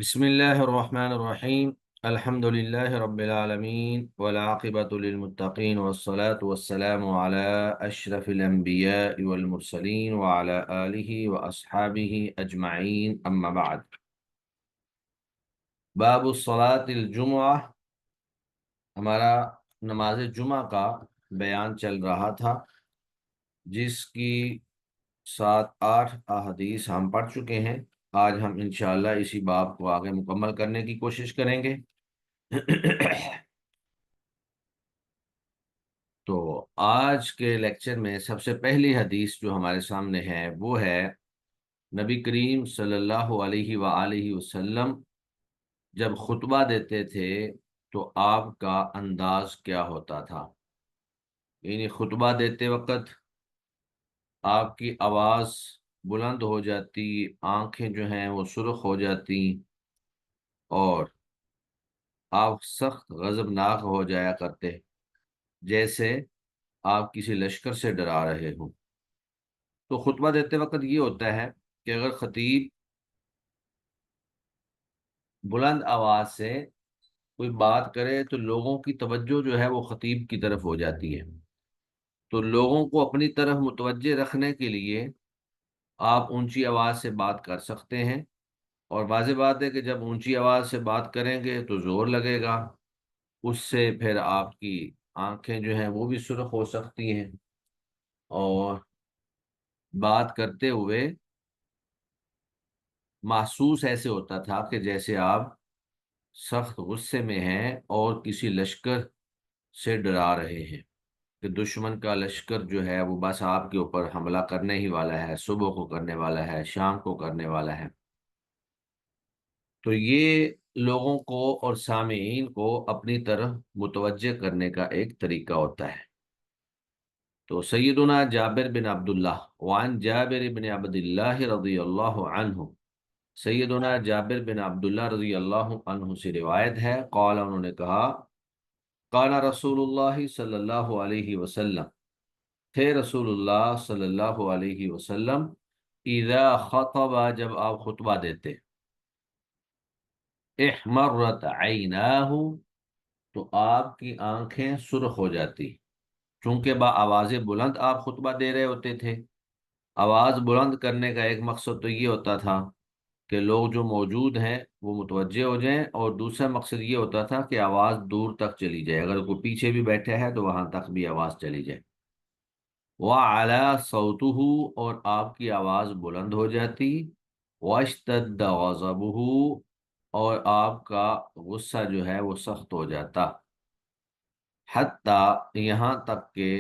بسم الله الرحمن الرحيم. الحمد لله رب العالمين والعاقبة للمتقين والصلاة والسلام على أشرف الأنبياء والمرسلين وعلى آله وأصحابه أجمعين، أما بعد. باب الصلاة الجمعہ، ہمارا نماز جمعہ کا بیان چل رہا تھا، جس کی 7-8 احادیث ہم پڑھ چکے ہیں۔ آج ہم انشاءاللہ اسی باب کو آگے مکمل کرنے کی کوشش کریں گے۔ تو آج کے لیکچر میں سب سے پہلی حدیث جو ہمارے سامنے ہے وہ ہے نبی کریم صلی اللہ علیہ وآلہ وسلم جب خطبہ دیتے تھے تو آپ کا انداز کیا ہوتا تھا۔ یعنی خطبہ دیتے وقت آپ کی آواز بلند ہو جاتی، آنکھیں جو ہیں وہ سرخ ہو جاتی، اور آپ سخت غضبناک ہو جایا کرتے، جیسے آپ کسی لشکر سے ڈرا رہے ہوں۔ تو خطبہ دیتے وقت یہ ہوتا ہے کہ اگر خطیب بلند آواز سے کوئی بات کرے تو لوگوں کی توجہ جو ہے وہ خطیب کی طرف ہو جاتی ہے، تو لوگوں کو اپنی طرف متوجہ رکھنے کے لیے آپ اونچی آواز سے بات کر سکتے ہیں، اور واضح بات ہے کہ جب اونچی آواز سے بات کریں گے تو زور لگے گا، اس سے پھر آپ کی آنکھیں جو ہیں وہ بھی سرخ ہو سکتی ہیں، اور بات کرتے ہوئے محسوس ایسے ہوتا تھا کہ جیسے آپ سخت غصے میں ہیں اور کسی لشکر سے ڈرا رہے ہیں، کہ دشمن کا لشکر جو ہے وہ بس آپ کے اوپر حملہ کرنے ہی والا ہے، صبح کو کرنے والا ہے، شام کو کرنے والا ہے۔ تو یہ لوگوں کو اور سامعین کو اپنی طرف متوجہ کرنے کا ایک طریقہ ہوتا ہے۔ تو سیدنا جابر بن عبداللہ، وعن جابر بن عبد اللہ رضی اللہ عنہ، سیدنا جابر بن عبداللہ رضی اللہ عنہ سے روایت ہے، قال، انہوں نے کہا، قال رسول اللہ صلی اللہ علیہ وسلم، تھے رسول اللہ صلی اللہ علیہ وسلم، اذا خطب، جب آپ خطبہ دیتے، احمرت عیناہ، تو آپ کی آنکھیں سرخ ہو جاتی، چونکہ با آواز بلند آپ خطبہ دے رہے ہوتے تھے۔ آواز بلند کرنے کا ایک مقصد تو یہ ہوتا تھا کہ لوگ جو موجود ہیں وہ متوجہ ہو جائیں، اور دوسرا مقصد یہ ہوتا تھا کہ آواز دور تک چلی جائے، اگر کوئی پیچھے بھی بیٹھے ہے تو وہاں تک بھی آواز چلی جائے۔ وَعَلَى صَوْتُهُ، اور آپ کی آواز بلند ہو جاتی، وَاشْتَدَّ غَضَبُهُ، اور آپ کا غصہ جو ہے وہ سخت ہو جاتا، حتیٰ یہاں تک کہ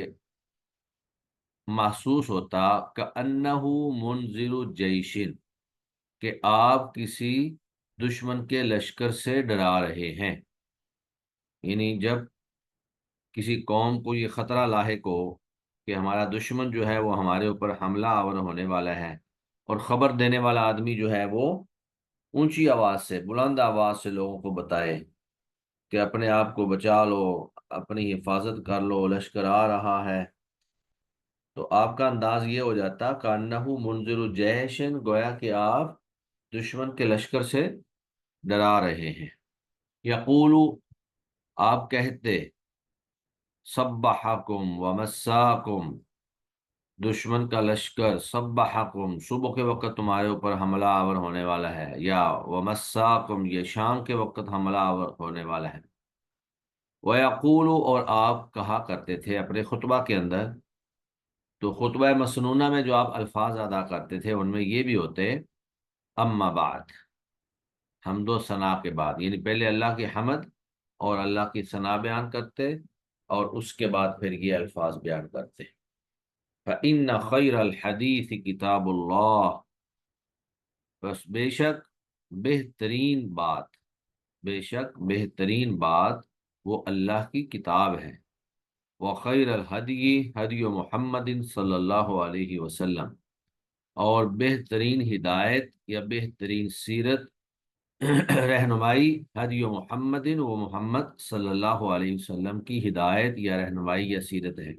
محسوس ہوتا كَأَنَّهُ مُنذِرُ جَيْشٍ، کہ آپ کسی دشمن کے لشکر سے ڈرا رہے ہیں۔ یعنی جب کسی قوم کو یہ خطرہ لاحق ہو کہ ہمارا دشمن جو ہے وہ ہمارے اوپر حملہ آور ہونے والا ہے، اور خبر دینے والا آدمی جو ہے وہ اونچی آواز سے، بلند آواز سے لوگوں کو بتائے کہ اپنے آپ کو بچا لو، اپنی حفاظت کر لو، لشکر آ رہا ہے، تو آپ کا انداز یہ ہو جاتا کأنہ منذر جیشن، گویا کہ آپ دشمن کے لشکر سے ڈرا رہے ہیں۔ یقول، آپ کہتے، صبحکم ومساکم، دشمن کا لشکر، صبحکم، صبح کے وقت تمہارے اوپر حملہ آور ہونے والا ہے، یا ومساکم، یہ شام کے وقت حملہ آور ہونے والا ہے۔ ویقول، اور آپ کہا کرتے تھے اپنے خطبہ کے اندر، تو خطبہ مسنونہ میں جو آپ الفاظ ادا کرتے تھے ان میں یہ بھی ہوتے، اما بعد، حمد و ثنا کے بعد، یعنی پہلے اللہ کی حمد اور اللہ کی ثنا بیان کرتے، اور اس کے بعد پھر یہ الفاظ بیان کرتے، فَإِنَّ خَيْرَ الْحَدِيثِ كِتَابُ اللَّهِ، بس بے شک بہترین بات، بے شک بہترین بات وہ اللہ کی کتاب ہے، وَخَيْرَ الْهَدْيِ هَدْيُ مُحَمَّدٍ صلی اللہ علیہ وسلم، اور بہترین ہدایت یا بہترین سیرت رہنمائی، ہدی محمد، وہ محمد صلی اللہ علیہ وسلم کی ہدایت یا رہنمائی یا سیرت ہے۔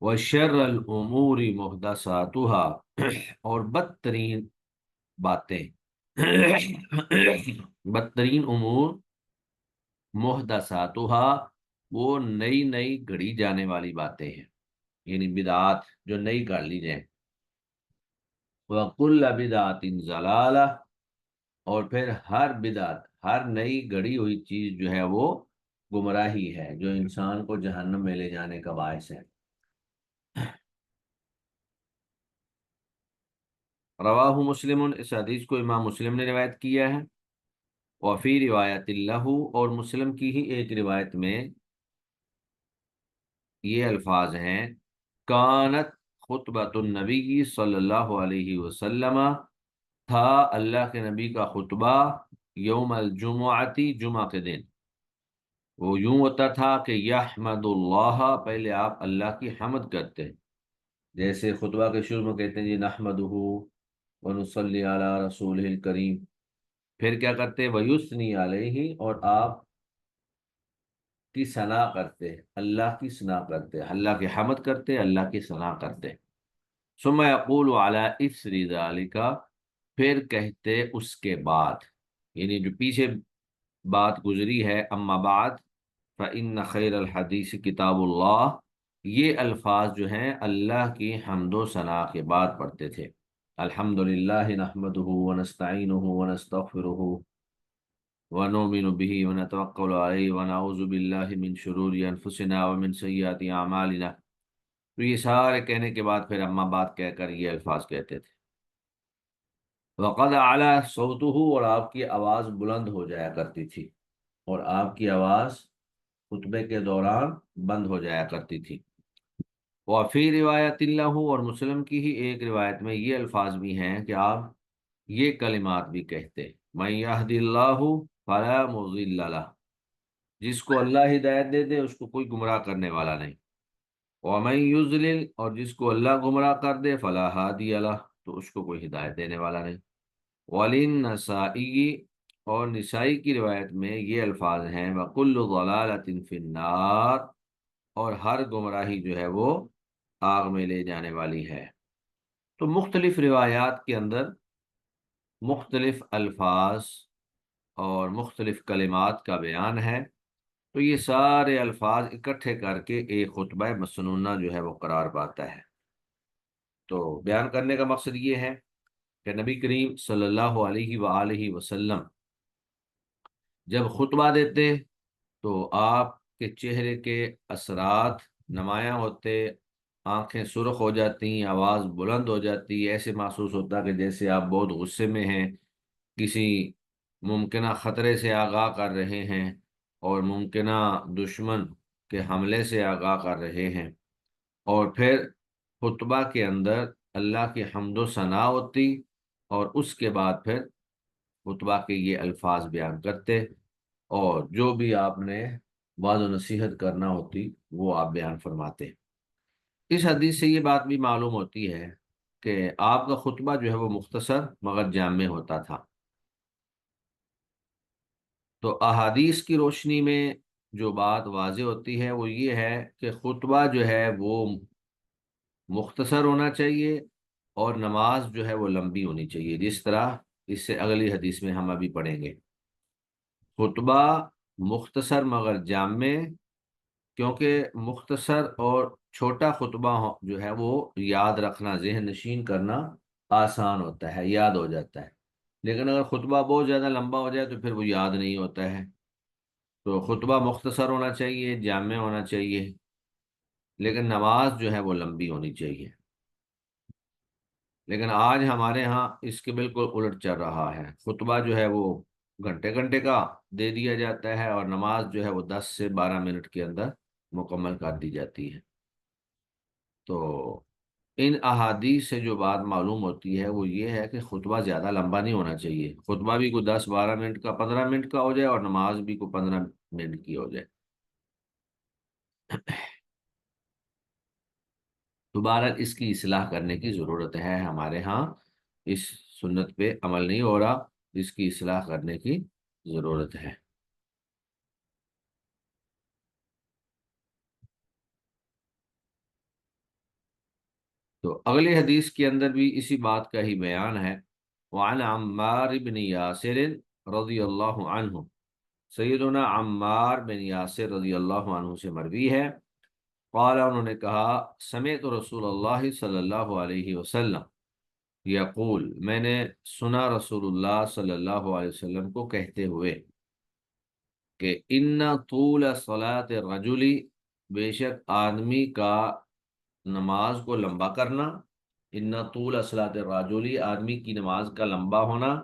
وَشَرَّ الْأُمُورِ مُحْدَثَاتُهَا، اور بدترین باتیں، بدترین امور محدثاتها، وہ نئی نئی گھڑی جانے والی باتیں ہیں، یعنی بدعات جو نئی کر لی جائیں۔ وَكُلَّ بِدْعَةٍ ضَلَالَةٍ، اور پھر ہر بدعت، ہر نئی گڑی ہوئی چیز جو ہے وہ گمراہی ہے، جو انسان کو جہنم میں لے جانے کا باعث ہے۔ رواہ مسلم، اس حدیث کو امام مسلم نے روایت کیا ہے۔ وفی روایت اللہ، اور مسلم کی ہی ایک روایت میں یہ الفاظ ہیں، کانت خطبۃ النبی صلی اللہ علیہ وسلم، تھا اللہ کے نبی کا خطبہ، یوم الجمعتی، جمعہ کے دن، وہ یوں ہوتا تھا کہ یحمد اللہ، پہلے آپ اللہ کی حمد کرتے، جیسے خطبہ کے شروع میں کہتے ہیں جی نحمدہ ونصلی علی رسولہ الکریم، پھر کیا کرتے ویثنی علیہ، اور آپ کی ثنا کرتے، اللہ کی ثنا کرتے، اللہ کی حمد کرتے، اللہ کی ثنا کرتے۔ ثم یقول علی اثر ذلک، پھر کہتے اس کے بعد، یعنی جو پیچھے بات گزری ہے، اما بعد فإن خیر الحدیث کتاب اللہ، یہ الفاظ جو ہیں اللہ کی حمد و ثنا کے بعد پڑھتے تھے۔ الحمد للہ نحمدہ ونستعینہ ونستغفرہ ونؤمن به ونتوکل علیہ ونعوذ باللہ من شرور انفسنا ومن سیئات اعمالنا، تو یہ سارے کہنے کے بعد پھر اما بعد کہہ کر یہ الفاظ کہتے تھے۔ وقد اعلی صوتہ، اور آپ کی آواز بلند ہو جایا کرتی تھی، اور آپ کی آواز خطبے کے دوران بند ہو جایا کرتی تھی۔ وفی روایت اللہ، اور مسلم کی ہی ایک روایت میں یہ الفاظ بھی ہیں کہ آپ یہ کلمات بھی کہتے، من یہد اللہ فلا مضل لہ، جس کو اللہ ہدایت دے دے اس کو کوئی گمراہ کرنے والا نہیں، ومن یضلل، اور جس کو اللہ گمراہ کر دے فلا ہادی لہ، تو اس کو کوئی ہدایت دینے والا نہیں۔ وللنسائی، اور نسائی کی روایت میں یہ الفاظ ہیں، وَكُلُّ ضَلَالَةٍ فِي النَّارِ، اور ہر گمراہی جو ہے وہ آگ میں لے جانے والی ہے۔ تو مختلف روایات کے اندر مختلف الفاظ اور مختلف کلمات کا بیان ہے، تو یہ سارے الفاظ اکٹھے کر کے ایک خطبہ مسنونہ جو ہے وہ قرار پاتا ہے۔ تو بیان کرنے کا مقصد یہ ہے کہ نبی کریم صلی اللہ علیہ وآلہ وسلم جب خطبہ دیتے تو آپ کے چہرے کے اثرات نمایاں ہوتے، آنکھیں سرخ ہو جاتی، آواز بلند ہو جاتی، ایسے محسوس ہوتا کہ جیسے آپ بہت غصے میں ہیں، کسی ممکنہ خطرے سے آگاہ کر رہے ہیں، اور ممکنہ دشمن کے حملے سے آگاہ کر رہے ہیں، اور پھر خطبہ کے اندر اللہ کی حمد و ثنا ہوتی، اور اس کے بعد پھر خطبہ کے یہ الفاظ بیان کرتے، اور جو بھی آپ نے وعظ و نصیحت کرنا ہوتی وہ آپ بیان فرماتے۔ اس حدیث سے یہ بات بھی معلوم ہوتی ہے کہ آپ کا خطبہ جو ہے وہ مختصر مگر جامع ہوتا تھا۔ تو احادیث کی روشنی میں جو بات واضح ہوتی ہے وہ یہ ہے کہ خطبہ جو ہے وہ مختصر ہونا چاہیے، اور نماز جو ہے وہ لمبی ہونی چاہیے، جس طرح اس سے اگلی حدیث میں ہم ابھی پڑھیں گے۔ خطبہ مختصر مگر جامع، کیونکہ مختصر اور چھوٹا خطبہ جو ہے وہ یاد رکھنا، ذہن نشین کرنا آسان ہوتا ہے، یاد ہو جاتا ہے، لیکن اگر خطبہ بہت زیادہ لمبا ہو جائے تو پھر وہ یاد نہیں ہوتا ہے۔ تو خطبہ مختصر ہونا چاہیے، جامع ہونا چاہیے، لیکن نماز جو ہے وہ لمبی ہونی چاہیے۔ لیکن آج ہمارے ہاں اس کے بالکل الٹ چل رہا ہے، خطبہ جو ہے وہ گھنٹے گھنٹے کا دے دیا جاتا ہے، اور نماز جو ہے وہ 10 سے 12 منٹ کے اندر مکمل کر دی جاتی ہے۔ تو ان احادیث سے جو بات معلوم ہوتی ہے وہ یہ ہے کہ خطبہ زیادہ لمبا نہیں ہونا چاہیے، خطبہ بھی کوئی 10 12 منٹ کا، 15 منٹ کا ہو جائے، اور نماز بھی کوئی 15 منٹ کی ہو جائے۔ دوبارہ اس کی اصلاح کرنے کی ضرورت ہے، ہمارے ہاں اس سنت پہ عمل نہیں ہو رہا، اس کی اصلاح کرنے کی ضرورت ہے۔ تو اگلی حدیث کے اندر بھی اسی بات کا ہی بیان ہے، وعن عمار بن یاسر رضی اللہ عنہ، سیدنا عمار بن یاسر رضی اللہ عنہ سے مروی ہے، قال انہوں نے کہا، سمعت رسول اللہ صلی اللہ علیہ وسلم یقول، میں نے سنا رسول اللہ صلی اللہ علیہ وسلم کو کہتے ہوئے کہ ان طول صلاۃ الرجل، بے شک آدمی کا نماز کو لمبا کرنا، ان طول صلاۃ الرجل، آدمی کی نماز کا لمبا ہونا،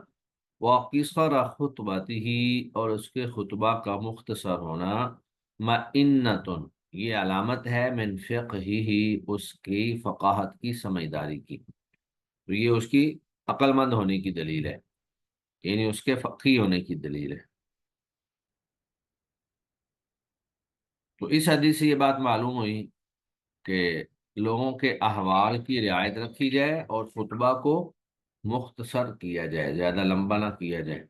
وقصر خطبتہ، اور اس کے خطبہ کا مختصر ہونا، مئنۃ، یہ علامت ہے، من فقہہ، اس کی فقاہت کی، سمجھداری کی، تو یہ اس کی عقل مند ہونے کی دلیل ہے، یعنی اس کے فقی ہونے کی دلیل ہے۔ تو اس حدیث سے یہ بات معلوم ہوئی کہ لوگوں کے احوال کی رعایت رکھی جائے اور خطبہ کو مختصر کیا جائے، زیادہ لمبا نہ کیا جائے۔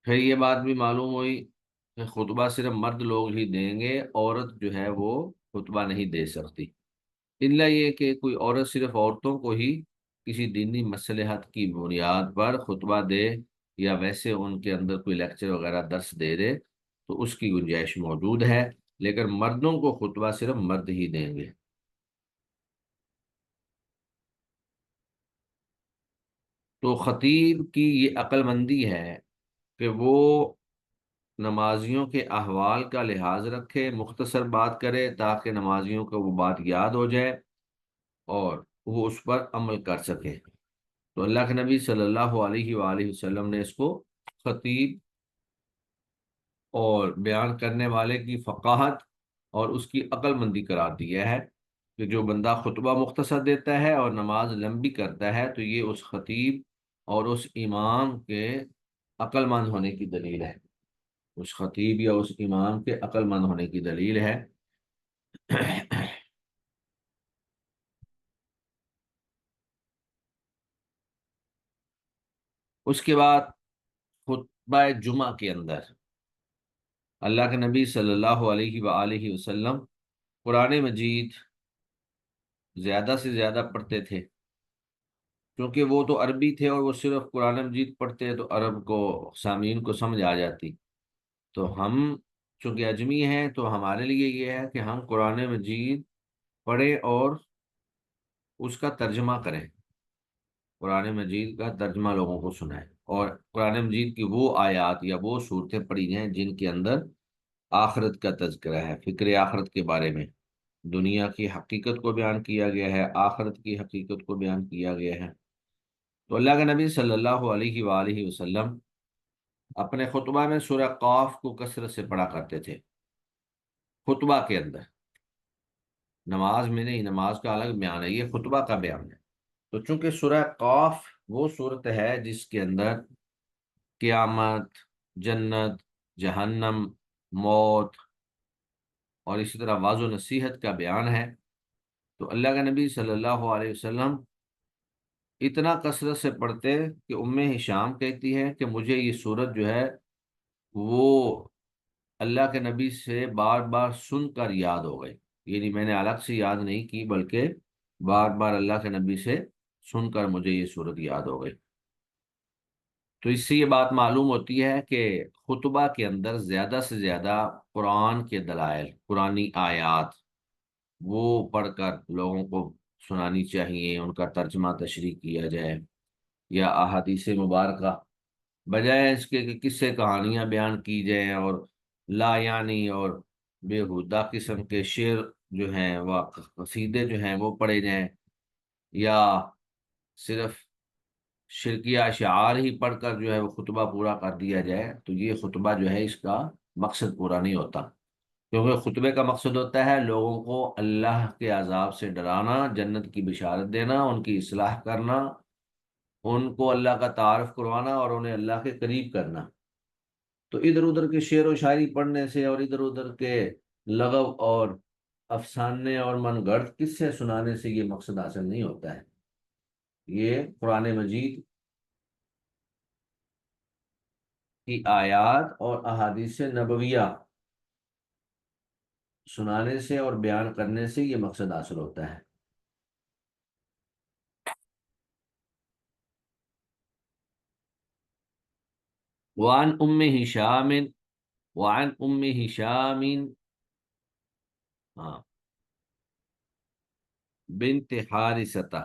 پھر یہ بات بھی معلوم ہوئی کہ خطبہ صرف مرد لوگ ہی دیں گے، عورت جو ہے وہ خطبہ نہیں دے سکتی، الا یہ کہ کوئی عورت صرف عورتوں کو ہی کسی دینی مصلحت کی بنیاد پر خطبہ دے، یا ویسے ان کے اندر کوئی لیکچر وغیرہ درس دے دے، تو اس کی گنجائش موجود ہے، لیکن مردوں کو خطبہ صرف مرد ہی دیں گے۔ تو خطیب کی یہ عقل مندی ہے کہ وہ نمازیوں کے احوال کا لحاظ رکھے، مختصر بات کرے تاکہ نمازیوں کو وہ بات یاد ہو جائے اور وہ اس پر عمل کر سکے۔ تو اللہ کے نبی صلی اللہ علیہ وآلہ وسلم نے اس کو خطیب اور بیان کرنے والے کی فقاہت اور اس کی عقل مندی قرار دیا ہے، کہ جو بندہ خطبہ مختصر دیتا ہے اور نماز لمبی کرتا ہے تو یہ اس خطیب اور اس امام کے عقل مند ہونے کی دلیل ہے، اس خطیب یا اس امام کے عقل مند ہونے کی دلیل ہے۔ اس کے بعد خطبہ جمعہ کے اندر اللہ کے نبی صلی اللہ علیہ وآلہ وسلم قرآن مجید زیادہ سے زیادہ پڑھتے تھے، کیونکہ وہ تو عربی تھے اور وہ صرف قرآن مجید پڑھتے تو عرب کو، سامعین کو سمجھ آ جاتی۔ تو ہم چونکہ اجمی ہیں تو ہمارے لیے یہ ہے کہ ہم قرآن مجید پڑھیں اور اس کا ترجمہ کریں، قرآن مجید کا ترجمہ لوگوں کو سنائیں، اور قرآن مجید کی وہ آیات یا وہ صورتیں پڑھی جائیں جن کے اندر آخرت کا تذکرہ ہے، فکر آخرت کے بارے میں، دنیا کی حقیقت کو بیان کیا گیا ہے، آخرت کی حقیقت کو بیان کیا گیا ہے۔ تو اللہ کے نبی صلی اللہ علیہ وآلہ وسلم اپنے خطبہ میں سورہ قاف کو کثرت سے پڑھا کرتے تھے، خطبہ کے اندر، نماز میں نہیں، نماز کا الگ بیان ہے، یہ خطبہ کا بیان ہے۔ تو چونکہ سورہ قاف وہ صورت ہے جس کے اندر قیامت، جنت، جہنم، موت اور اسی طرح واعظ و نصیحت کا بیان ہے، تو اللہ کے نبی صلی اللہ علیہ وسلم اتنا کثرت سے پڑھتے کہ ہشام کہتی ہے کہ مجھے یہ صورت جو ہے وہ اللہ کے نبی سے بار بار سن کر یاد ہو گئی، یعنی میں نے الگ سے یاد نہیں کی بلکہ بار بار اللہ کے نبی سے سن کر مجھے یہ صورت یاد ہو گئی۔ تو اس سے یہ بات معلوم ہوتی ہے کہ خطبہ کے اندر زیادہ سے زیادہ قرآن کے دلائل، قرآنی آیات وہ پڑھ کر لوگوں کو سنانی چاہیے، ان کا ترجمہ تشریح کیا جائے، یا احادیث مبارکہ، بجائے اس کے کہ قصے کہانیاں بیان کی جائیں اور لا یعنی اور بےہودہ قسم کے شعر جو ہیں وہ، قصیدے جو ہیں وہ پڑھے جائیں، یا صرف شرکیہ اشعار ہی پڑھ کر جو ہے وہ خطبہ پورا کر دیا جائے، تو یہ خطبہ جو ہے اس کا مقصد پورا نہیں ہوتا، کیونکہ خطبے کا مقصد ہوتا ہے لوگوں کو اللہ کے عذاب سے ڈرانا، جنت کی بشارت دینا، ان کی اصلاح کرنا، ان کو اللہ کا تعارف کروانا اور انہیں اللہ کے قریب کرنا۔ تو ادھر ادھر کے شعر و شاعری پڑھنے سے اور ادھر ادھر کے لغو اور افسانے اور من گھڑت قصے سنانے سے یہ مقصد حاصل نہیں ہوتا ہے۔ یہ قرآن مجید کی آیات اور احادیث نبویہ سنانے سے اور بیان کرنے سے یہ مقصد حاصل ہوتا ہے۔ وعن ام ہشام وعن ام ہشام، ہاں، بنت حارثہ،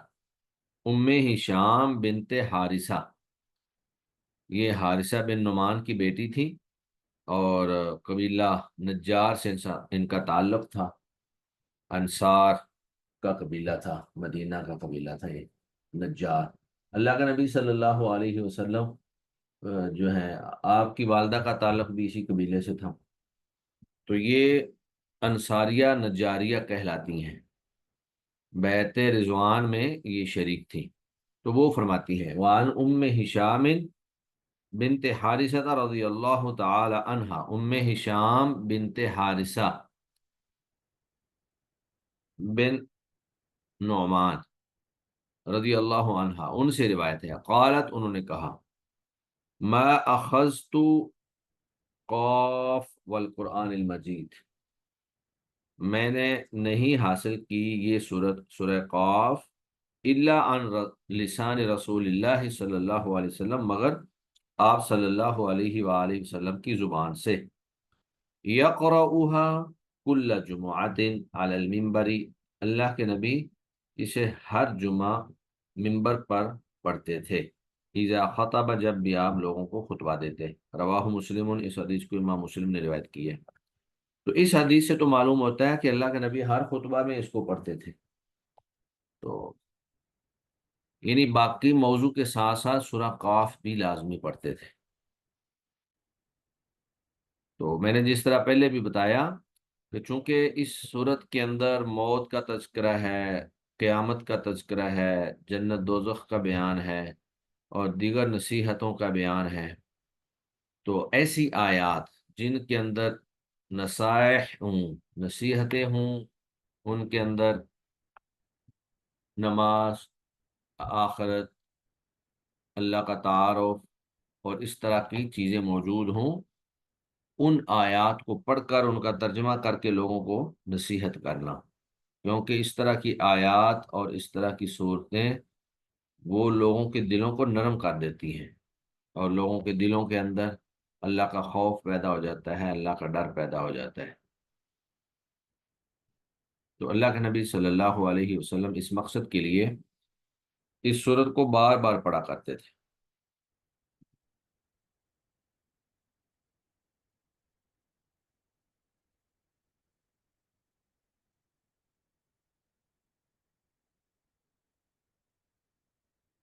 ام ہشام بنت حارثہ، یہ حارثہ بن نعمان کی بیٹی تھی، اور قبیلہ نجار سے ان کا تعلق تھا، انصار کا قبیلہ تھا، مدینہ کا قبیلہ تھا یہ نجار۔ اللہ کا نبی صلی اللہ علیہ وسلم جو ہے آپ کی والدہ کا تعلق بھی اسی قبیلے سے تھا، تو یہ انصاریہ نجاریہ کہلاتی ہیں، بیعت رضوان میں یہ شریک تھی۔ تو وہ فرماتی ہے وعن ام ہشام بنت حارثہ رضی اللہ تعالی عنہا، ام ہشام بنت حارثہ بن نعمان رضی اللہ عنہا، ان سے روایت ہے، قالت، انہوں نے کہا، ما اخذت قاف والقرآن المجید، میں نے نہیں حاصل کی یہ سورہ قاف، الا عن لسان رسول اللہ صلی اللہ علیہ وسلم، مگر آپ صلی اللہ علیہ وآلہ وسلم کی زبان سے، یقرؤها کل جمعۃ علی المنبر، اللہ کے نبی اسے ہر جمعہ منبر پر پڑھتے تھے، اذا خطب، جب بھی آپ لوگوں کو خطبہ دیتے۔ رواہ مسلم، اس حدیث کو امام مسلم نے روایت کی ہے۔ تو اس حدیث سے تو معلوم ہوتا ہے کہ اللہ کے نبی ہر خطبہ میں اس کو پڑھتے تھے، تو یعنی باقی موضوع کے ساتھ ساتھ سورہ قاف بھی لازمی پڑھتے تھے۔ تو میں نے جس طرح پہلے بھی بتایا کہ چونکہ اس صورت کے اندر موت کا تذکرہ ہے، قیامت کا تذکرہ ہے، جنت دوزخ کا بیان ہے، اور دیگر نصیحتوں کا بیان ہے، تو ایسی آیات جن کے اندر نصائح ہوں، نصیحتیں ہوں، ان کے اندر نماز، آخرت، اللہ کا تعارف اور اس طرح کی چیزیں موجود ہوں، ان آیات کو پڑھ کر ان کا ترجمہ کر کے لوگوں کو نصیحت کرنا، کیونکہ اس طرح کی آیات اور اس طرح کی صورتیں وہ لوگوں کے دلوں کو نرم کر دیتی ہیں، اور لوگوں کے دلوں کے اندر اللہ کا خوف پیدا ہو جاتا ہے، اللہ کا ڈر پیدا ہو جاتا ہے۔ تو اللہ کے نبی صلی اللہ علیہ وسلم اس مقصد کے لیے اس صورت کو بار بار پڑھا کرتے تھے۔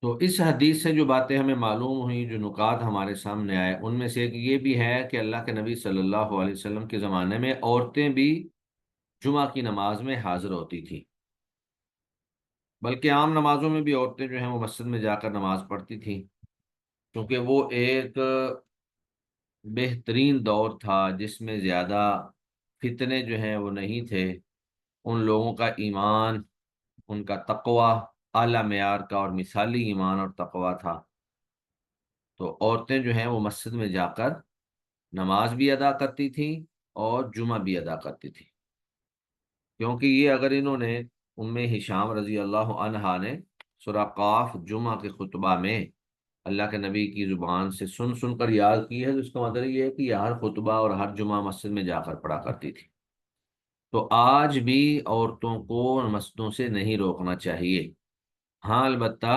تو اس حدیث سے جو باتیں ہمیں معلوم ہوئیں، جو نکات ہمارے سامنے آئے، ان میں سے ایک یہ بھی ہے کہ اللہ کے نبی صلی اللہ علیہ وسلم کے زمانے میں عورتیں بھی جمعہ کی نماز میں حاضر ہوتی تھیں، بلکہ عام نمازوں میں بھی عورتیں جو ہیں وہ مسجد میں جا کر نماز پڑھتی تھیں، کیونکہ وہ ایک بہترین دور تھا جس میں زیادہ فتنے جو ہیں وہ نہیں تھے، ان لوگوں کا ایمان، ان کا تقوی اعلیٰ معیار کا اور مثالی ایمان اور تقوی تھا، تو عورتیں جو ہیں وہ مسجد میں جا کر نماز بھی ادا کرتی تھیں اور جمعہ بھی ادا کرتی تھیں، کیونکہ یہ اگر انہوں نے، ام ہشام رضی اللہ عنہا نے سورہ قاف جمعہ کے خطبہ میں اللہ کے نبی کی زبان سے سن سن کر یاد کی ہے، تو اس کا مطلب یہ ہے کہ یہ ہر خطبہ اور ہر جمعہ مسجد میں جا کر پڑھا کرتی تھی۔ تو آج بھی عورتوں کو مسجدوں سے نہیں روکنا چاہیے، ہاں البتہ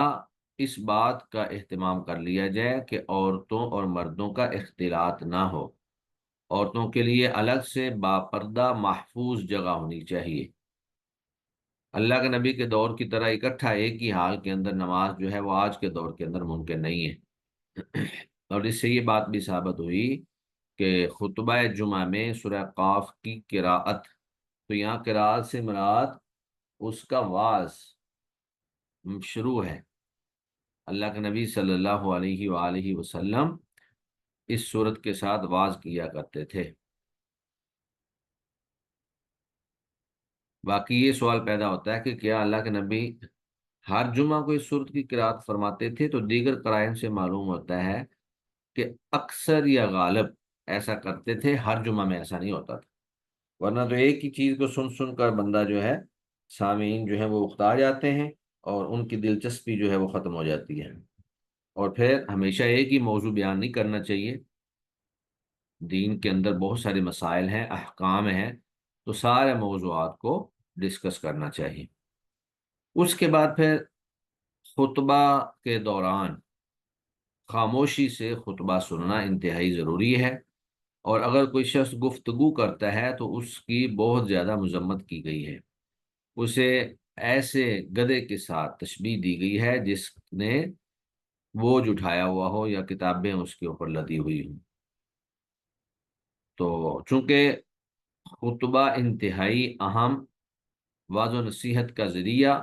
اس بات کا اہتمام کر لیا جائے کہ عورتوں اور مردوں کا اختلاط نہ ہو، عورتوں کے لیے الگ سے باپردہ محفوظ جگہ ہونی چاہیے۔ اللہ کے نبی کے دور کی طرح اکٹھا ایک ہی حال کے اندر نماز جو ہے وہ آج کے دور کے اندر ممکن نہیں ہے۔ اور اس سے یہ بات بھی ثابت ہوئی کہ خطبہ جمعہ میں سورہ قاف کی قراءت، تو یہاں قراءت سے مراد اس کا واعظ شروع ہے، اللہ کے نبی صلی اللہ علیہ وآلہ وسلم اس صورت کے ساتھ واعظ کیا کرتے تھے۔ باقی یہ سوال پیدا ہوتا ہے کہ کیا اللہ کے نبی ہر جمعہ کو اس صورت کی قرات فرماتے تھے؟ تو دیگر قرائن سے معلوم ہوتا ہے کہ اکثر یا غالب ایسا کرتے تھے، ہر جمعہ میں ایسا نہیں ہوتا تھا، ورنہ تو ایک ہی چیز کو سن سن کر بندہ جو ہے، سامعین جو ہے وہ اکتا جاتے ہیں، اور ان کی دلچسپی جو ہے وہ ختم ہو جاتی ہے، اور پھر ہمیشہ ایک ہی موضوع بیان نہیں کرنا چاہیے، دین کے اندر بہت سارے مسائل ہیں، احکام ہیں، تو سارے موضوعات کو ڈسکس کرنا چاہیے۔ اس کے بعد پھر خطبہ کے دوران خاموشی سے خطبہ سننا انتہائی ضروری ہے، اور اگر کوئی شخص گفتگو کرتا ہے تو اس کی بہت زیادہ مذمت کی گئی ہے۔ اسے ایسے گدھے کے ساتھ تشبیہ دی گئی ہے جس نے بوجھ اٹھایا ہوا ہو یا کتابیں اس کے اوپر لدی ہوئی ہوں۔ تو چونکہ خطبہ انتہائی اہم وعظ و نصیحت کا ذریعہ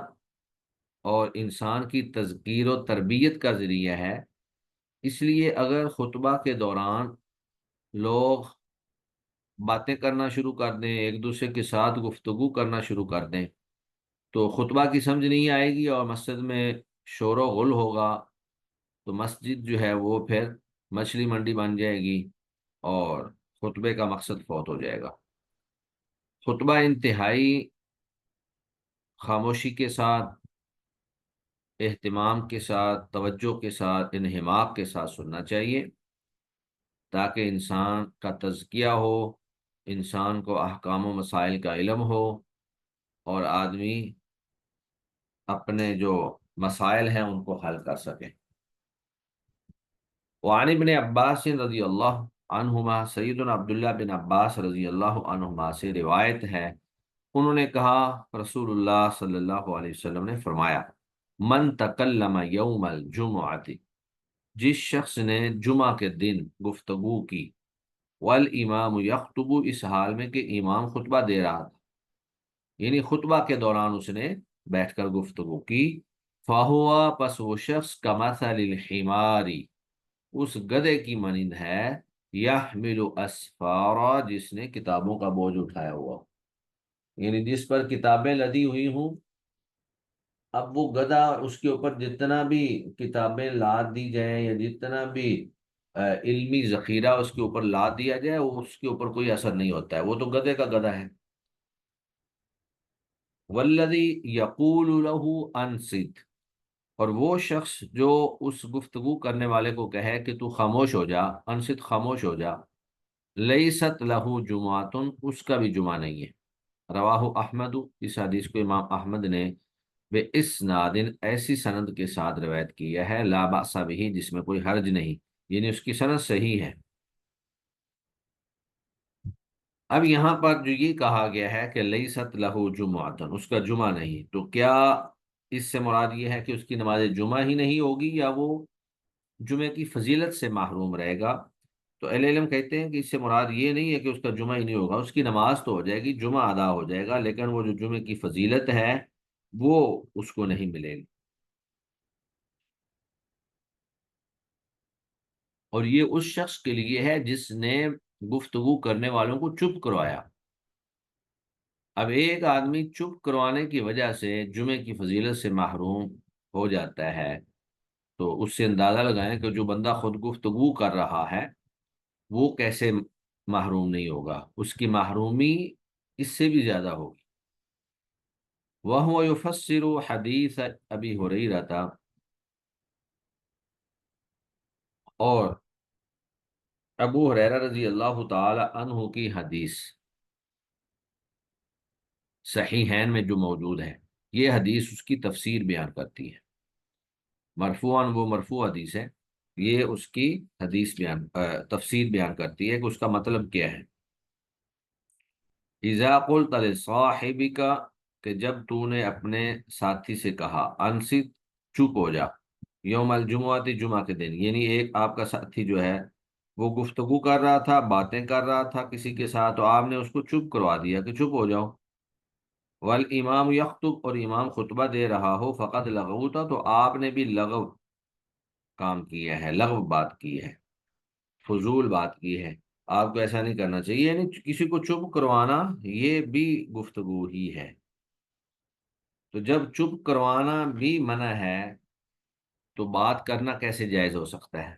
اور انسان کی تذکیر و تربیت کا ذریعہ ہے، اس لیے اگر خطبہ کے دوران لوگ باتیں کرنا شروع کر دیں، ایک دوسرے کے ساتھ گفتگو کرنا شروع کر دیں، تو خطبہ کی سمجھ نہیں آئے گی اور مسجد میں شور و غل ہوگا، تو مسجد جو ہے وہ پھر مچھلی منڈی بن جائے گی اور خطبے کا مقصد فوت ہو جائے گا۔ خطبہ انتہائی خاموشی کے ساتھ، اہتمام کے ساتھ، توجہ کے ساتھ، انہماک کے ساتھ سننا چاہیے، تاکہ انسان کا تزکیہ ہو، انسان کو احکام و مسائل کا علم ہو، اور آدمی اپنے جو مسائل ہیں ان کو حل کر سکے۔ وعن ابن عباس رضی اللہ عنہما، سیدنا عبداللہ بن عباس رضی اللہ عنہما سے روایت ہے، انہوں نے کہا رسول اللہ صلی اللہ علیہ وسلم نے فرمایا، من تکلم یوم الجمعۃ، جس شخص نے جمعہ کے دن گفتگو کی، والامام یخطب، اس حال میں کہ امام خطبہ دے رہا تھا، یعنی خطبہ کے دوران اس نے بیٹھ کر گفتگو کی، فہوا، پس وہ شخص کمثل الحمار، اس گدھے کی مانند ہے، یحمل اسفارا، جس نے کتابوں کا بوجھ اٹھایا ہوا، یعنی جس پر کتابیں لدی ہوئی ہوں، اب وہ گدھا، اس کے اوپر جتنا بھی کتابیں لاد دی جائیں یا جتنا بھی علمی ذخیرہ اس کے اوپر لاد دیا جائے، وہ اس کے اوپر کوئی اثر نہیں ہوتا ہے، وہ تو گدھے کا گدھا ہے۔ والذی یقول له انصت، اور وہ شخص جو اس گفتگو کرنے والے کو کہے کہ تو خاموش ہو جا، انصت، خاموش ہو جا، لیست له جمعۃ، اس کا بھی جمعہ نہیں ہے۔ رواہ احمد، اس حدیث کو امام احمد نے بے اسناد، ایسی سند کے ساتھ روایت کیا ہے، لا بأس بہ، جس میں کوئی حرج نہیں، یعنی اس کی سند صحیح ہے۔ اب یہاں پر جو یہ کہا گیا ہے کہ لیست لہ جمعۃ، اس کا جمعہ نہیں، تو کیا اس سے مراد یہ ہے کہ اس کی نماز جمعہ ہی نہیں ہوگی، یا وہ جمعے کی فضیلت سے محروم رہے گا؟ تو اہل علم کہتے ہیں کہ اس سے مراد یہ نہیں ہے کہ اس کا جمعہ ہی نہیں ہوگا، اس کی نماز تو ہو جائے گی، جمعہ ادا ہو جائے گا، لیکن وہ جو جمعے کی فضیلت ہے وہ اس کو نہیں ملے گی۔ اور یہ اس شخص کے لیے ہے جس نے گفتگو کرنے والوں کو چپ کروایا۔ اب ایک آدمی چپ کروانے کی وجہ سے جمعے کی فضیلت سے محروم ہو جاتا ہے، تو اس سے اندازہ لگائیں کہ جو بندہ خود گفتگو کر رہا ہے وہ کیسے محروم نہیں ہوگا، اس کی محرومی اس سے بھی زیادہ ہوگی۔ وَهُوَ يُفَسِّرُ حدیث ابی ہریرہ، اور ابو ہریرہ رضی اللہ تعالی عنہ کی حدیث صحیحین میں جو موجود ہے، یہ حدیث اس کی تفسیر بیان کرتی ہے، مرفوعاً، وہ مرفوع حدیث ہے، یہ اس کی حدیث تفسیر بیان کرتی ہے کہ اس کا مطلب کیا ہے۔ اذا قلت لصاحبک، کہ جب تو نے اپنے ساتھی سے کہا، انصت، چپ ہو جا، یوم الجمعہ، جمعہ کے دن، یعنی ایک آپ کا ساتھی جو ہے وہ گفتگو کر رہا تھا، باتیں کر رہا تھا کسی کے ساتھ، تو آپ نے اس کو چپ کروا دیا کہ چپ ہو جاؤ، والامام یخطب، اور امام خطبہ دے رہا ہو، فقد لغوت، تو آپ نے بھی لغو کام کیا ہے، لغو بات کی ہے، فضول بات کی ہے، آپ کو ایسا نہیں کرنا چاہیے، یعنی کسی کو چپ کروانا یہ بھی گفتگو ہی ہے۔ تو جب چپ کروانا بھی منع ہے تو بات کرنا کیسے جائز ہو سکتا ہے؟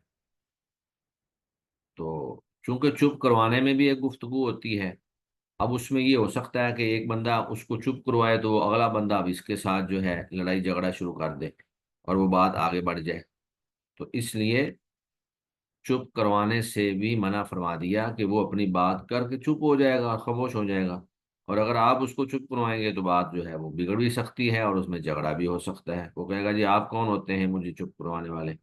تو چونکہ چپ کروانے میں بھی ایک گفتگو ہوتی ہے، اب اس میں یہ ہو سکتا ہے کہ ایک بندہ اس کو چپ کروائے تو وہ اگلا بندہ اب اس کے ساتھ جو ہے لڑائی جھگڑا شروع کر دے اور وہ بات آگے بڑھ جائے، تو اس لیے چپ کروانے سے بھی منع فرما دیا کہ وہ اپنی بات کر کے چپ ہو جائے گا اور خاموش ہو جائے گا، اور اگر آپ اس کو چپ کروائیں گے تو بات جو ہے وہ بگڑ بھی سکتی ہے اور اس میں جھگڑا بھی ہو سکتا ہے، وہ کہے گا جی آپ کون ہوتے ہیں مجھے چپ کروانے والے۔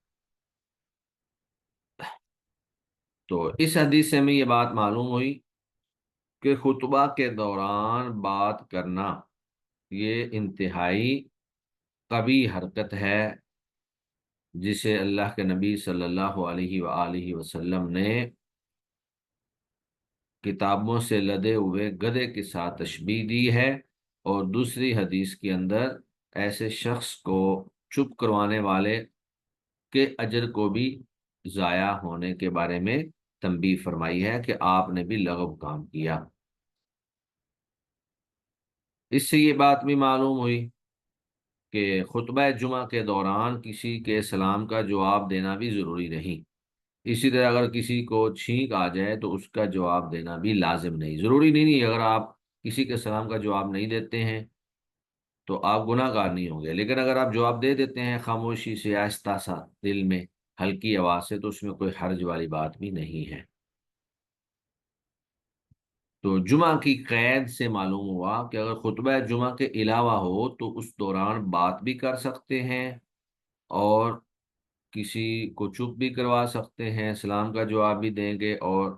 تو اس حدیث سے ہمیں یہ بات معلوم ہوئی کہ خطبہ کے دوران بات کرنا یہ انتہائی قبیح حرکت ہے، جسے اللہ کے نبی صلی اللہ علیہ وآلہ وسلم نے کتابوں سے لدے ہوئے گدھے کے ساتھ تشبیہ دی ہے، اور دوسری حدیث کے اندر ایسے شخص کو چپ کروانے والے کے اجر کو بھی ضائع ہونے کے بارے میں تنبیہ فرمائی ہے کہ آپ نے بھی لغو کام کیا۔ اس سے یہ بات بھی معلوم ہوئی کہ خطبہ جمعہ کے دوران کسی کے سلام کا جواب دینا بھی ضروری نہیں، اسی طرح اگر کسی کو چھینک آ جائے تو اس کا جواب دینا بھی لازم نہیں، ضروری نہیں اگر آپ کسی کے سلام کا جواب نہیں دیتے ہیں تو آپ گناہ گار نہیں ہوں گے، لیکن اگر آپ جواب دے دیتے ہیں خاموشی سے، آہستہ سا، دل میں ہلکی آواز سے، تو اس میں کوئی حرج والی بات بھی نہیں ہے۔ تو جمعہ کی قید سے معلوم ہوا کہ اگر خطبہ جمعہ کے علاوہ ہو تو اس دوران بات بھی کر سکتے ہیں، اور کسی کو چپ بھی کروا سکتے ہیں، سلام کا جواب بھی دیں گے اور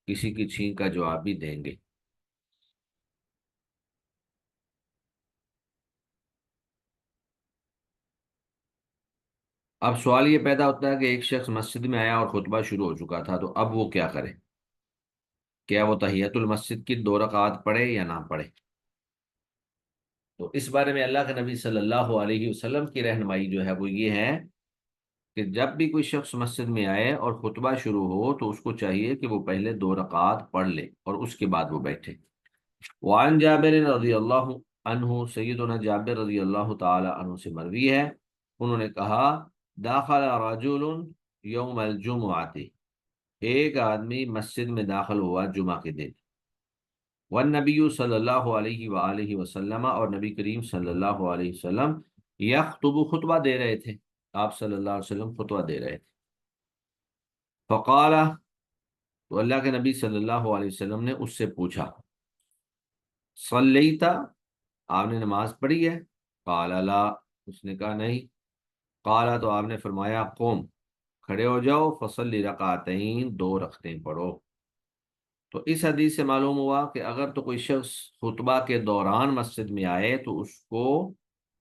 کسی کی چھینک کا جواب بھی دیں گے۔ اب سوال یہ پیدا ہوتا ہے کہ ایک شخص مسجد میں آیا اور خطبہ شروع ہو چکا تھا، تو اب وہ کیا کرے؟ کیا وہ تحیت المسجد کی 2 رکعات پڑھے یا نہ پڑھے؟ تو اس بارے میں اللہ کے نبی صلی اللہ علیہ وسلم کی رہنمائی جو ہے وہ یہ ہے کہ جب بھی کوئی شخص مسجد میں آئے اور خطبہ شروع ہو تو اس کو چاہیے کہ وہ پہلے 2 رکعات پڑھ لے اور اس کے بعد وہ بیٹھے۔ وعن جابر رضی اللہ عنہ، سیدنا جابر رضی اللہ تعالی عنہ سے مروی ہے، انہوں نے کہا داخل رجل یوم الجمعۃ، ایک آدمی مسجد میں داخل ہوا جمعہ کے دن، والنبی صلی اللہ علیہ وآلہ وسلم، اور نبی کریم صلی اللہ علیہ وسلم یخطب، خطبہ دے رہے تھے، آپ صلی اللہ علیہ وسلم خطبہ دے رہے تھے۔ فقال، تو اللہ کے نبی صلی اللہ علیہ وسلم نے اس سے پوچھا صلیتا، آپ نے نماز پڑھی ہے؟ قال لا، اس نے کہا نہیں۔ قال، تو آپ نے فرمایا قوم، کھڑے ہو جاؤ، فصلی رکعتین، 2 رکعتیں پڑھو۔ تو اس حدیث سے معلوم ہوا کہ اگر تو کوئی شخص خطبہ کے دوران مسجد میں آئے تو اس کو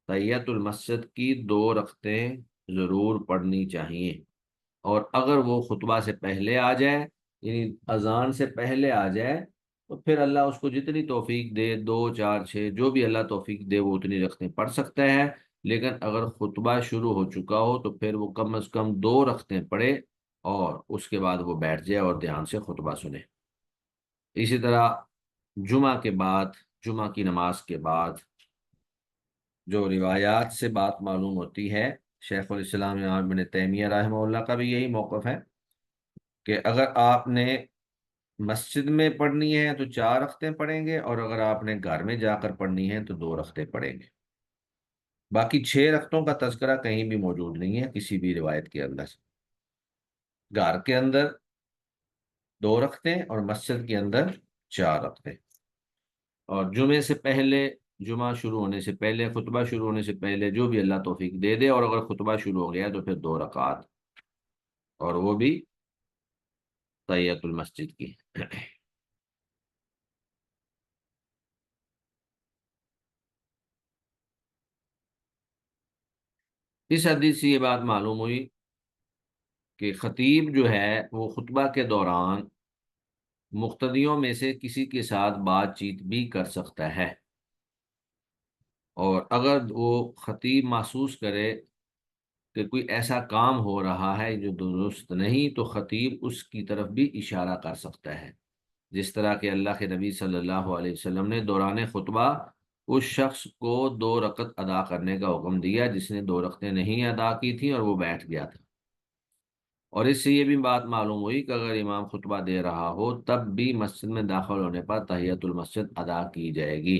تحیت المسجد کی 2 رکعتیں ضرور پڑھنی چاہیے، اور اگر وہ خطبہ سے پہلے آ جائے، یعنی اذان سے پہلے آ جائے، تو پھر اللہ اس کو جتنی توفیق دے، 2 4 6 جو بھی اللہ توفیق دے وہ اتنی رکعتیں پڑھ سکتا ہے، لیکن اگر خطبہ شروع ہو چکا ہو تو پھر وہ کم از کم 2 رکعتیں پڑھے اور اس کے بعد وہ بیٹھ جائے اور دھیان سے خطبہ سنے۔ اسی طرح جمعہ کے بعد، جمعہ کی نماز کے بعد جو روایات سے بات معلوم ہوتی ہے، شیخ الاسلام امام ابن تیمیہ رحمہ اللہ کا بھی یہی موقف ہے کہ اگر آپ نے مسجد میں پڑھنی ہے تو 4 رکعتیں پڑھیں گے، اور اگر آپ نے گھر میں جا کر پڑھنی ہے تو 2 رکعتیں پڑھیں گے۔ باقی 6 رکعتوں کا تذکرہ کہیں بھی موجود نہیں ہے کسی بھی روایت کے اندر۔ گھر کے اندر 2 رکعتیں اور مسجد کے اندر 4 رکعتیں، اور جمعے سے پہلے، جمعہ شروع ہونے سے پہلے، خطبہ شروع ہونے سے پہلے جو بھی اللہ توفیق دے دے، اور اگر خطبہ شروع ہو گیا تو پھر 2 رکعات، اور وہ بھی تحیت المسجد کی۔ اس حدیث سے یہ بات معلوم ہوئی کہ خطیب جو ہے وہ خطبہ کے دوران مقتدیوں میں سے کسی کے ساتھ بات چیت بھی کر سکتا ہے، اور اگر وہ خطیب محسوس کرے کہ کوئی ایسا کام ہو رہا ہے جو درست نہیں، تو خطیب اس کی طرف بھی اشارہ کر سکتا ہے، جس طرح کہ اللہ کے نبی صلی اللہ علیہ وسلم نے دوران خطبہ اس شخص کو 2 رکعت ادا کرنے کا حکم دیا جس نے 2 رکعتیں نہیں ادا کی تھیں اور وہ بیٹھ گیا تھا۔ اور اس سے یہ بھی بات معلوم ہوئی کہ اگر امام خطبہ دے رہا ہو تب بھی مسجد میں داخل ہونے پر تحیت المسجد ادا کی جائے گی۔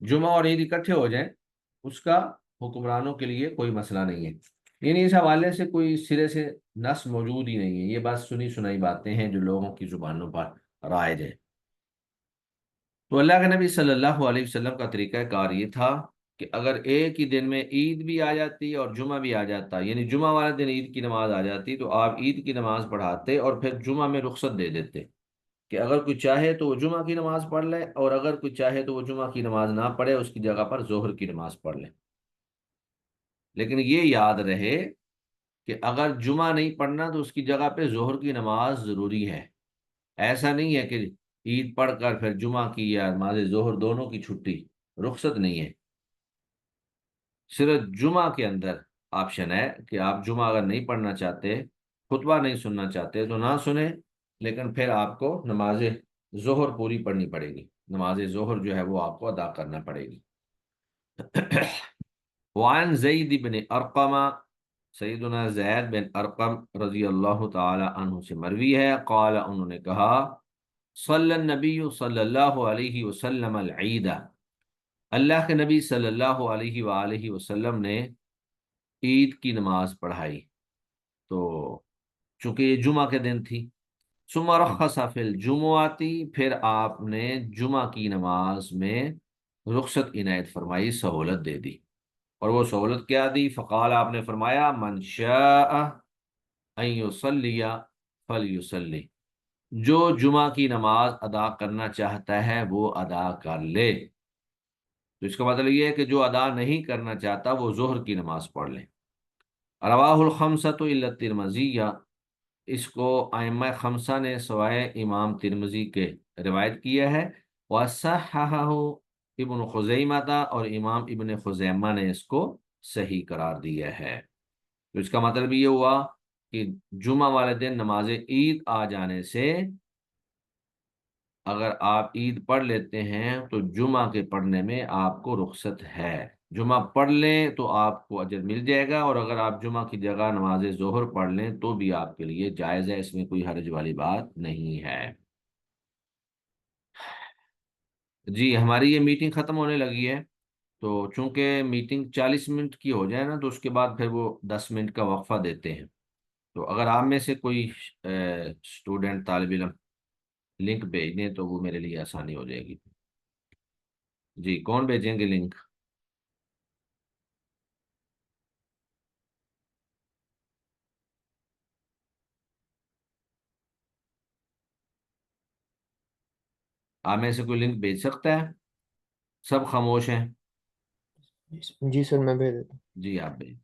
جمعہ اور عید اکٹھے ہو جائیں اس کا حکمرانوں کے لیے کوئی مسئلہ نہیں ہے، یعنی اس حوالے سے کوئی سرے سے نص موجود ہی نہیں ہے، یہ بس سنی سنائی باتیں ہیں جو لوگوں کی زبانوں پر رائج ہے۔ تو اللہ کے نبی صلی اللہ علیہ وسلم کا طریقہ کار یہ تھا کہ اگر ایک ہی دن میں عید بھی آ جاتی اور جمعہ بھی آ جاتا، یعنی جمعہ والے دن عید کی نماز آ جاتی، تو آپ عید کی نماز پڑھاتے اور پھر جمعہ میں رخصت دے دیتے کہ اگر کوئی چاہے تو وہ جمعہ کی نماز پڑھ لے، اور اگر کوئی چاہے تو وہ جمعہ کی نماز نہ پڑھے، اس کی جگہ پر ظہر کی نماز پڑھ لے۔ لیکن یہ یاد رہے کہ اگر جمعہ نہیں پڑھنا تو اس کی جگہ پہ ظہر کی نماز ضروری ہے۔ ایسا نہیں ہے کہ عید پڑھ کر پھر جمعہ کی یا نماز ظہر دونوں کی چھٹی، رخصت نہیں ہے، صرف جمعہ کے اندر آپشن ہے کہ آپ جمعہ اگر نہیں پڑھنا چاہتے، خطبہ نہیں سننا چاہتے تو نہ سنیں، لیکن پھر آپ کو نماز ظہر پوری پڑھنی پڑے گی، نماز ظہر جو ہے وہ آپ کو ادا کرنا پڑے گی۔ وعن زید بن ارقم، سیدنا زید بن ارقم رضی اللہ تعالی عنہ سے مروی ہے، قال انہوں نے کہا، صلی النبی صلی اللہ علیہ وسلم العید، اللہ کے نبی صلی اللہ علیہ وآلہ وسلم نے عید کی نماز پڑھائی، تو چونکہ یہ جمعہ کے دن تھی، ثم رخص فی الجمعاتی، پھر آپ نے جمعہ کی نماز میں رخصت عنایت فرمائی، سہولت دے دی، اور وہ سہولت کیا دی؟ فقال، آپ نے فرمایا، من شاء ان یصلی فلیصلی، جو جمعہ کی نماز ادا کرنا چاہتا ہے وہ ادا کر لے۔ تو اس کا مطلب یہ ہے کہ جو ادا نہیں کرنا چاہتا وہ ظہر کی نماز پڑھ لے۔ رواہ الخمسۃ الا الترمذی، اس کو ائمہ خمسہ نے سوائے امام ترمذی کے روایت کیا ہے، وصححہ ابن خزیمہ، اور امام ابن خزیمہ نے اس کو صحیح قرار دیا ہے۔ تو اس کا مطلب یہ ہوا کہ جمعہ والے دن نماز عید آ جانے سے اگر آپ عید پڑھ لیتے ہیں تو جمعہ کے پڑھنے میں آپ کو رخصت ہے، جمعہ پڑھ لیں تو آپ کو اجر مل جائے گا، اور اگر آپ جمعہ کی جگہ نماز ظہر پڑھ لیں تو بھی آپ کے لیے جائز ہے، اس میں کوئی حرج والی بات نہیں ہے۔ جی ہماری یہ میٹنگ ختم ہونے لگی ہے، تو چونکہ میٹنگ 40 منٹ کی ہو جائے نا تو اس کے بعد پھر وہ 10 منٹ کا وقفہ دیتے ہیں، تو اگر آپ میں سے کوئی اسٹوڈنٹ طالب علم لنک بھیج دیں تو وہ میرے لیے آسانی ہو جائے گی۔ جی کون بھیجیں گے لنک؟ آپ میں سے کوئی لنک بھیج سکتا ہے؟ سب خاموش ہیں؟ جی سر، میں بھیج دیتا ہوں۔ جی آپ بھیج